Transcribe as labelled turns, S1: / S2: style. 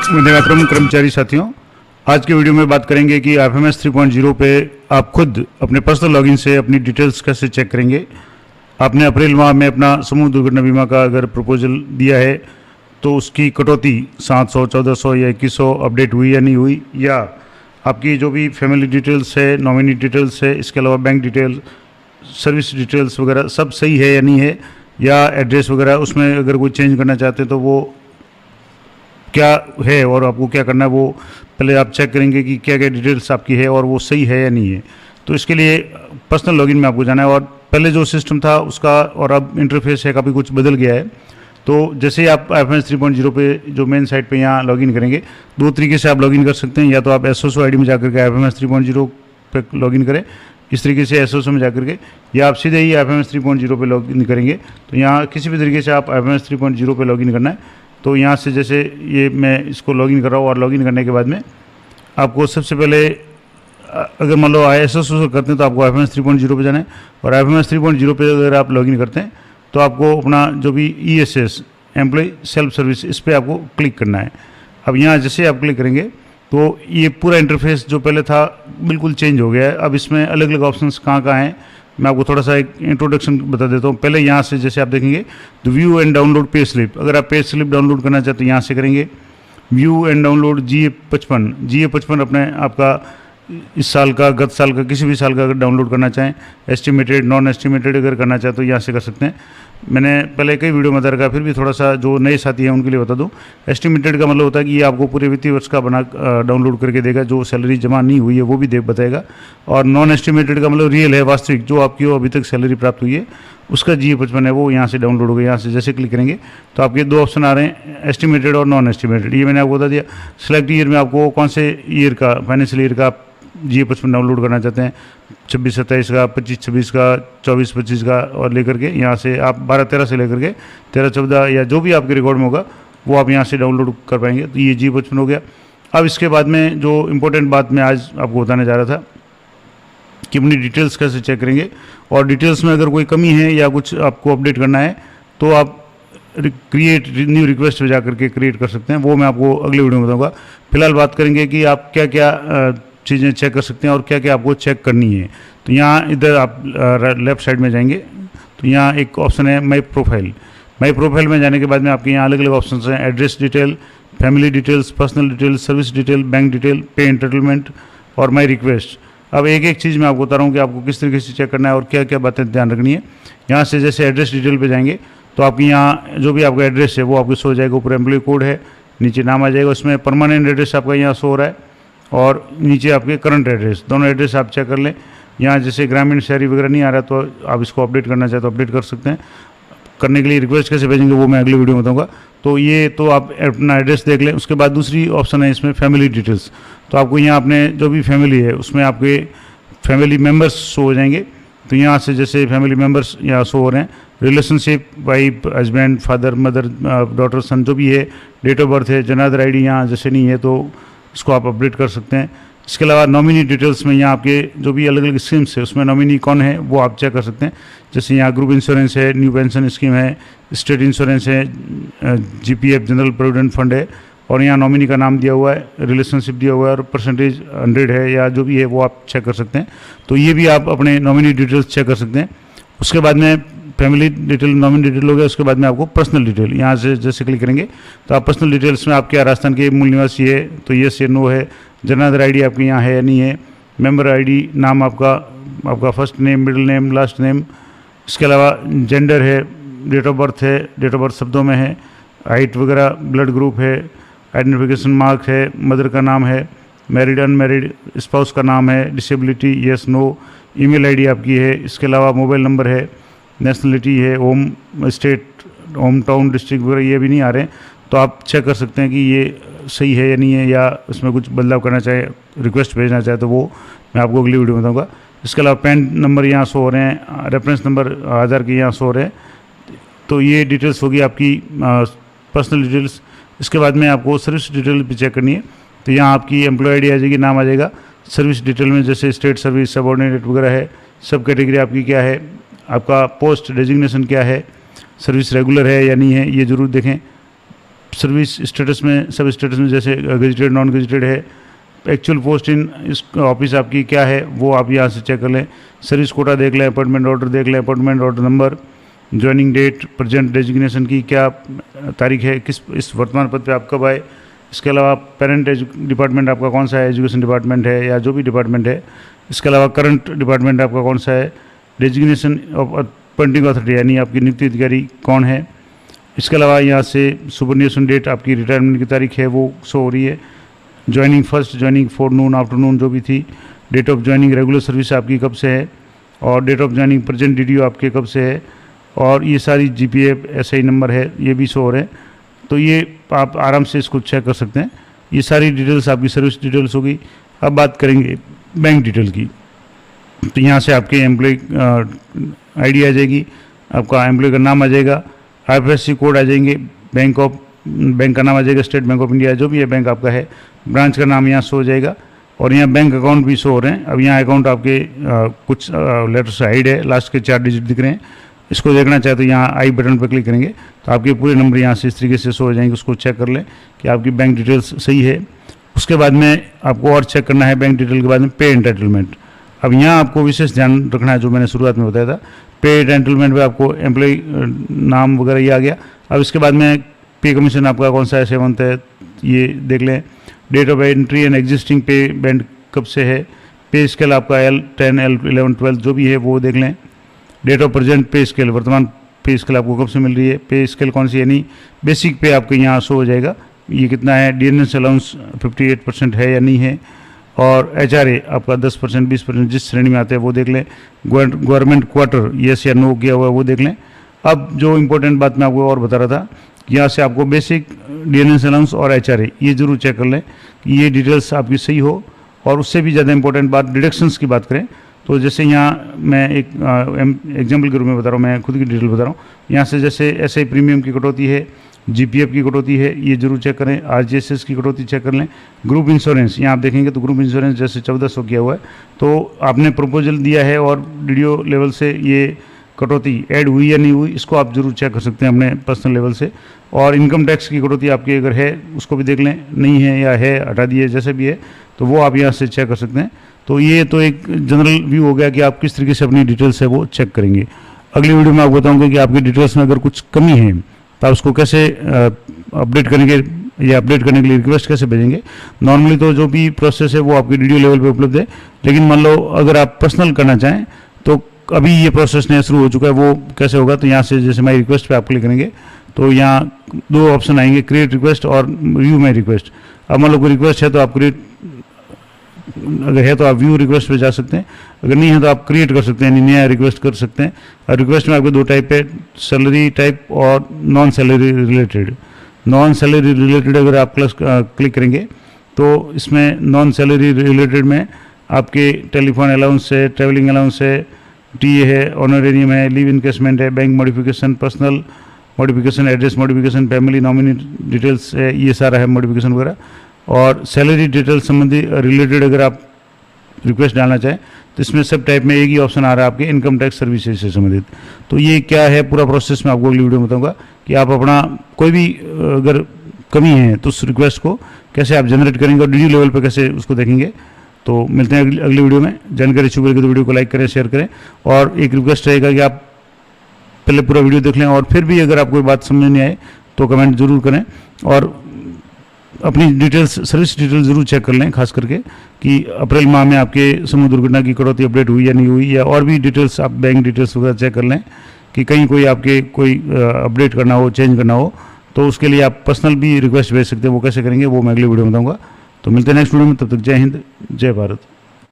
S1: वंदे कर्मचारी साथियों, आज के वीडियो में बात करेंगे कि एफएमएस 3.0 पे आप खुद अपने पर्सनल लॉगिन से अपनी डिटेल्स कैसे चेक करेंगे। आपने अप्रैल माह में अपना समूह दुर्घटना बीमा का अगर प्रपोजल दिया है तो उसकी कटौती 700, 1400 या 2100 अपडेट हुई या नहीं हुई, या आपकी जो भी फैमिली डिटेल्स है, नॉमिनी डिटेल्स है, इसके अलावा बैंक डिटेल, सर्विस डिटेल्स वगैरह सब सही है या नहीं है, या एड्रेस वगैरह उसमें अगर कोई चेंज करना चाहते हैं तो वो क्या है और आपको क्या करना है, वो पहले आप चेक करेंगे कि क्या क्या डिटेल्स आपकी है और वो सही है या नहीं है। तो इसके लिए पर्सनल लॉगिन में आपको जाना है और पहले जो सिस्टम था उसका और अब इंटरफेस है काफ़ी कुछ बदल गया है। तो जैसे ही आप एफएमएस 3.0 पे जो मेन साइट पे यहाँ लॉगिन करेंगे, दो तरीके से आप लॉगिन कर सकते हैं। या तो आप एसओसो आईडी में जाकर के एफएमएस 3.0 पे लॉगिन करें, इस तरीके से एसओसो में जाकर के, या आप सीधे ही एफएमएस 3.0 पे लॉगिन करेंगे। तो यहाँ किसी भी तरीके से आप एफएमएस 3.0 पे लॉगिन करना है। तो यहाँ से जैसे ये मैं इसको लॉगिन कर रहा हूँ और लॉगिन करने के बाद में आपको सबसे पहले अगर मान लो एसओसो करते हैं तो आपको एफएमएस 3.0 पे जाना है। और एफएमएस 3.0 पे अगर आप लॉगिन करते हैं तो आपको अपना जो भी ईएसएस एम्प्लॉय सेल्फ सर्विस, इस पर आपको क्लिक करना है। अब यहाँ जैसे आप क्लिक करेंगे तो ये पूरा इंटरफेस जो पहले था बिल्कुल चेंज हो गया है। अब इसमें अलग अलग ऑप्शंस कहाँ कहाँ हैं, मैं आपको थोड़ा सा एक इंट्रोडक्शन बता देता हूँ। पहले यहाँ से जैसे आप देखेंगे तो view and download pay slip, अगर आप पे स्लिप डाउनलोड करना चाहते हैं यहाँ से करेंगे। व्यू एंड डाउनलोड GA55 अपने आपका इस साल का, गत साल का, किसी भी साल का अगर डाउनलोड करना चाहें, एस्टिमेटेड, नॉन एस्टिमेटेड अगर करना चाहें तो यहाँ से कर सकते हैं। मैंने पहले कई वीडियो में बता रखा, फिर भी थोड़ा सा जो नए साथी हैं उनके लिए बता दूं। एस्टिमेटेड का मतलब होता है कि ये आपको पूरे वित्तीय वर्ष का बना डाउनलोड करके देगा, जो सैलरी जमा नहीं हुई है वो भी बताएगा। और नॉन एस्टिमेटेड का मतलब रियल है, वास्तविक, जो आपकी अभी तक सैलरी प्राप्त हुई है उसका GA55 है, वो यहाँ से डाउनलोड होगा। यहाँ से जैसे क्लिक करेंगे तो आपके दो ऑप्शन आ रहे हैं, एस्टिमेटेड और नॉन एस्टिमेटेड। ये मैंने आपको बता दिया। सिलेक्ट ईयर में आपको कौन से ईयर का, फाइनेंशियल ईयर का GA55 डाउनलोड करना चाहते हैं, 26-27 का, 25-26 का, 24-25 का, और लेकर के यहाँ से आप 12-13 से लेकर के 13-14 या जो भी आपके रिकॉर्ड में होगा वो आप यहाँ से डाउनलोड कर पाएंगे। तो ये GA55 हो गया। अब इसके बाद में जो इम्पोर्टेंट बात मैं आज आपको बताने जा रहा था कि अपनी डिटेल्स कैसे चेक करेंगे, और डिटेल्स में अगर कोई कमी है या कुछ आपको अपडेट करना है तो आप क्रिएट न्यू रिक्वेस्ट पे जाकर के क्रिएट कर सकते हैं। वो मैं आपको अगले वीडियो में बताऊँगा। फिलहाल बात करेंगे कि आप क्या क्या चीज़ें चेक कर सकते हैं और क्या क्या आपको चेक करनी है। तो यहाँ इधर आप लेफ्ट साइड में जाएंगे तो यहाँ एक ऑप्शन है माई प्रोफाइल। माई प्रोफाइल में जाने के बाद में आपके यहाँ अलग अलग ऑप्शन हैं, address detail, family details, personal details, service detail, bank detail, पे एंटरटेनमेंट और माई रिक्वेस्ट। अब एक एक चीज़ मैं आपको बता रहा हूँ कि आपको किस तरीके से चेक करना है और क्या क्या बातें ध्यान रखनी है। यहाँ से जैसे एड्रेस डिटेल पे जाएंगे तो आपके यहाँ जो भी आपका एड्रेस है वो आपको शो हो जाएगा। ऊपर एम्प्लॉय कोड है, नीचे नाम आ जाएगा, उसमें परमानेंट एड्रेस आपका यहाँ शो हो रहा है और नीचे आपके करंट एड्रेस, दोनों एड्रेस आप चेक कर लें। यहाँ जैसे ग्रामीण, शहरी वगैरह नहीं आ रहा तो आप इसको अपडेट करना चाहते तो अपडेट कर सकते हैं। करने के लिए रिक्वेस्ट कैसे भेजेंगे वो मैं अगले वीडियो में बताऊँगा। तो ये तो आप अपना एड्रेस देख लें। उसके बाद दूसरी ऑप्शन है इसमें फैमिली डिटेल्स। तो आपको यहाँ अपने जो भी फैमिली है उसमें आपके फैमिली मेम्बर्स शो हो जाएंगे। तो यहाँ से जैसे फैमिली मेम्बर्स यहाँ शो हो रहे हैं, relationship, wife, husband, father, mother, daughter, son, जो भी है, डेट ऑफ बर्थ है, जनादर आईडी यहाँ जैसे नहीं है तो इसको आप अपडेट कर सकते हैं। इसके अलावा नॉमिनी डिटेल्स में यहाँ आपके जो भी अलग अलग स्कीम्स है उसमें नॉमिनी कौन है वो आप चेक कर सकते हैं। जैसे यहाँ ग्रुप इंश्योरेंस है, न्यू पेंशन स्कीम है, स्टेट इंश्योरेंस है, GPF जनरल प्रोविडेंट फंड है, और यहाँ नॉमिनी का नाम दिया हुआ है, रिलेशनशिप दिया हुआ है और परसेंटेज 100 है या जो भी है वो आप चेक कर सकते हैं। तो ये भी आप अपने नॉमिनी डिटेल्स चेक कर सकते हैं। उसके बाद में फैमिली डिटेल, नॉमिनी डिटेल हो गया। उसके बाद में आपको पर्सनल डिटेल, यहाँ से जैसे क्लिक करेंगे तो आप पर्सनल डिटेल्स में आप क्या राजस्थान के मूल निवासी है तो येस या नो है, जनादर आईडी आपके यहाँ है या नहीं है, मेंबर आईडी, नाम आपका first name, middle name, last name, इसके अलावा जेंडर है, डेट ऑफ बर्थ है, डेट ऑफ बर्थ शब्दों में है, हाइट वगैरह, ब्लड ग्रुप है, आइडेंटिफिकेशन मार्क है, मदर का नाम है, मैरिड अनमैरिड, स्पाउस का नाम है, disability yes no, email ID आपकी है, इसके अलावा मोबाइल नंबर है, नेशनलिटी है, home state, home town, district वगैरह ये भी नहीं आ रहे हैं। तो आप चेक कर सकते हैं कि ये सही है या नहीं है, या उसमें कुछ बदलाव करना चाहे, रिक्वेस्ट भेजना चाहे तो वो मैं आपको अगली वीडियो में बताऊँगा। इसके अलावा पैन नंबर यहाँ शो हो रहे हैं, रेफरेंस नंबर आधार के यहाँ शो हो रहे हैं। तो ये डिटेल्स होगी आपकी पर्सनल डिटेल्स। इसके बाद में आपको सर्विस डिटेल भी चेक करनी है। तो यहाँ आपकी एम्प्लॉय आईडी आ जाएगी, नाम आ जाएगा। सर्विस डिटेल में जैसे स्टेट सर्विस, सबऑर्डिनेट वगैरह है, सब कैटेगरी आपकी क्या है, आपका पोस्ट डेजिग्नेशन क्या है, सर्विस रेगुलर है या नहीं है ये ज़रूर देखें। सर्विस स्टेटस में, सब स्टेटस में जैसे गजेटेड नॉन गजेटेड है, एक्चुअल पोस्ट इन इस ऑफिस आपकी क्या है वो आप यहाँ से चेक कर लें। सर्विस कोटा देख लें, अपॉइंटमेंट ऑर्डर देख लें, appointment order number, joining date, present designation की क्या तारीख है, किस इस वर्तमान पद पे आप कब आए। इसके अलावा पेरेंट डिपार्टमेंट आपका कौन सा है, एजुकेशन डिपार्टमेंट है या जो भी डिपार्टमेंट है। इसके अलावा करंट डिपार्टमेंट आपका कौन सा है, डेजिग्नेशन ऑफ अपॉइंटिंग अथॉरिटी यानी आपकी नियुक्ति अधिकारी कौन है। इसके अलावा यहाँ से सुपरन्यूएशन डेट आपकी रिटायरमेंट की तारीख है वो शो हो रही है। Joining first, joining forenoon, afternoon जो भी थी, date of joining regular service आपकी कब से है, और date of joining present DDO आपके कब से है, और ये सारी GPA SI नंबर है ये भी शो हो रहे हैं। तो ये आप आराम से इसको चेक कर सकते हैं। ये सारी डिटेल्स आपकी सर्विस डिटेल्स होगी। अब बात करेंगे बैंक डिटेल की। तो यहाँ से आपके एम्प्लॉय ID आ जाएगी, आपका एम्प्लॉय का नाम आ जाएगा, IFSC कोड आ जाएंगे, बैंक का नाम आ जाएगा, स्टेट बैंक ऑफ इंडिया जो भी है बैंक आपका है, ब्रांच का नाम यहाँ शो हो जाएगा, और यहाँ बैंक अकाउंट भी शो हो रहे हैं। अब यहाँ अकाउंट आपके कुछ लेटर से हाइड है, लास्ट के 4 डिजिट दिख रहे हैं। इसको देखना चाहे तो यहाँ आई बटन पर क्लिक करेंगे तो आपके पूरे नंबर यहाँ से इस तरीके से शो हो जाएंगे। उसको चेक कर लें कि आपकी बैंक डिटेल्स सही है। उसके बाद में आपको और चेक करना है बैंक डिटेल के बाद में पे एंटाइटलमेंट। अब यहाँ आपको विशेष ध्यान रखना है, जो मैंने शुरुआत में बताया था, पे एंटाइटलमेंट में आपको एम्प्लॉय नाम वगैरह ये आ गया। अब इसके बाद में पे कमीशन आपका कौन सा है, 7th है, ये देख लें। Date of entry and existing pay band कब से है, पे स्केल आपका L10, L11, 12 जो भी है वो देख लें। Date of present pay scale, वर्तमान पे स्केल आपको कब से मिल रही है, पे स्केल कौन सी, यानी बेसिक पे आपके यहाँ शो हो जाएगा ये कितना है। DNS अलाउंस 58% है या नहीं है, और HRA आपका 10%, 20% जिस श्रेणी में आते हैं वो देख लें। गवर्नमेंट क्वार्टर येस या नो किया हुआ है वो देख लें। अब जो इम्पोर्टेंट बात मैं आपको और बता रहा था, यहाँ से आपको बेसिक, DNS अलाउंस और HRA ये जरूर चेक कर लें कि ये डिटेल्स आपकी सही हो। और उससे भी ज़्यादा इंपॉर्टेंट बात, डिडक्शंस की बात करें तो जैसे यहाँ मैं एक एग्जाम्पल के रूप में बता रहा हूँ, मैं खुद की डिटेल बता रहा हूँ। यहाँ से जैसे SI प्रीमियम की कटौती है, GPF की कटौती है, ये जरूर चेक करें। RGSS की कटौती चेक कर लें। ग्रुप इंश्योरेंस यहाँ आप देखेंगे तो ग्रुप इंश्योरेंस जैसे 1400 किया हुआ है, तो आपने प्रपोजल दिया है और DDO लेवल से ये कटौती ऐड हुई या नहीं हुई, इसको आप जरूर चेक कर सकते हैं अपने पर्सनल लेवल से। और इनकम टैक्स की कटौती आपकी अगर है उसको भी देख लें, नहीं है या है हटा दिए जैसे भी है तो वो आप यहाँ से चेक कर सकते हैं। तो ये तो एक जनरल व्यू हो गया कि आप किस तरीके से अपनी डिटेल्स है वो चेक करेंगे। अगली वीडियो में आपको बताऊंगा कि आपकी डिटेल्स में अगर कुछ कमी है तो आप उसको कैसे अपडेट करेंगे या अपडेट करने के लिए रिक्वेस्ट कैसे भेजेंगे। नॉर्मली तो जो भी प्रोसेस है वो आपकी DDO लेवल पे उपलब्ध है, लेकिन मान लो अगर आप पर्सनल करना चाहें तो अभी ये प्रोसेस नया शुरू हो चुका है, वो कैसे होगा। तो यहाँ से जैसे माई रिक्वेस्ट पे आप क्लिक करेंगे तो यहाँ 2 ऑप्शन आएंगे, क्रिएट रिक्वेस्ट और व्यू माई रिक्वेस्ट। अब मान लो कोई रिक्वेस्ट है तो आप क्रिएट, अगर है तो आप व्यू रिक्वेस्ट पे जा सकते हैं, अगर नहीं है तो आप क्रिएट कर सकते हैं, नया रिक्वेस्ट कर सकते हैं। और रिक्वेस्ट में आपके 2 टाइप है, सैलरी टाइप और non salary related. Non salary related अगर आप क्लिक करेंगे तो इसमें नॉन सैलरी रिलेटेड में आपके टेलीफोन अलाउंस है, ट्रैवलिंग अलाउंस है, टीए है, ऑनरेरियम है, लीव इनकेसमेंट है, bank modification, personal modification, address modification, family nominee details है, ये सारा है मॉडिफिकेशन वगैरह। और सैलरी डिटेल संबंधी रिलेटेड अगर आप रिक्वेस्ट डालना चाहें तो इसमें सब टाइप में एक ही ऑप्शन आ रहा है आपके, इनकम टैक्स सर्विसेज से संबंधित। तो ये क्या है पूरा प्रोसेस मैं आपको अगली वीडियो में बताऊंगा कि आप अपना कोई भी अगर कमी है तो उस रिक्वेस्ट को कैसे आप जनरेट करेंगे और DDO लेवल पर कैसे उसको देखेंगे। तो मिलते हैं अगली वीडियो में। जानकारी अच्छी लगी तो वीडियो को लाइक करें, शेयर करें, और एक रिक्वेस्ट रहेगा कि आप पहले पूरा वीडियो देख लें, और फिर भी अगर आपको कोई बात समझ नहीं आए तो कमेंट जरूर करें, और अपनी डिटेल्स, सर्विस डिटेल जरूर चेक कर लें, खास करके कि अप्रैल माह में आपके समूह दुर्घटना की कटौती अपडेट हुई या नहीं हुई, या और भी डिटेल्स आप बैंक डिटेल्स वगैरह चेक कर लें कि कहीं कोई आपके कोई अपडेट करना हो, चेंज करना हो, तो उसके लिए आप पर्सनल भी रिक्वेस्ट भेज सकते हैं। वो कैसे करेंगे वो मैं अगली वीडियो में बताऊँगा। तो मिलते हैं नेक्स्ट वीडियो में, तब तक जय हिंद, जय भारत।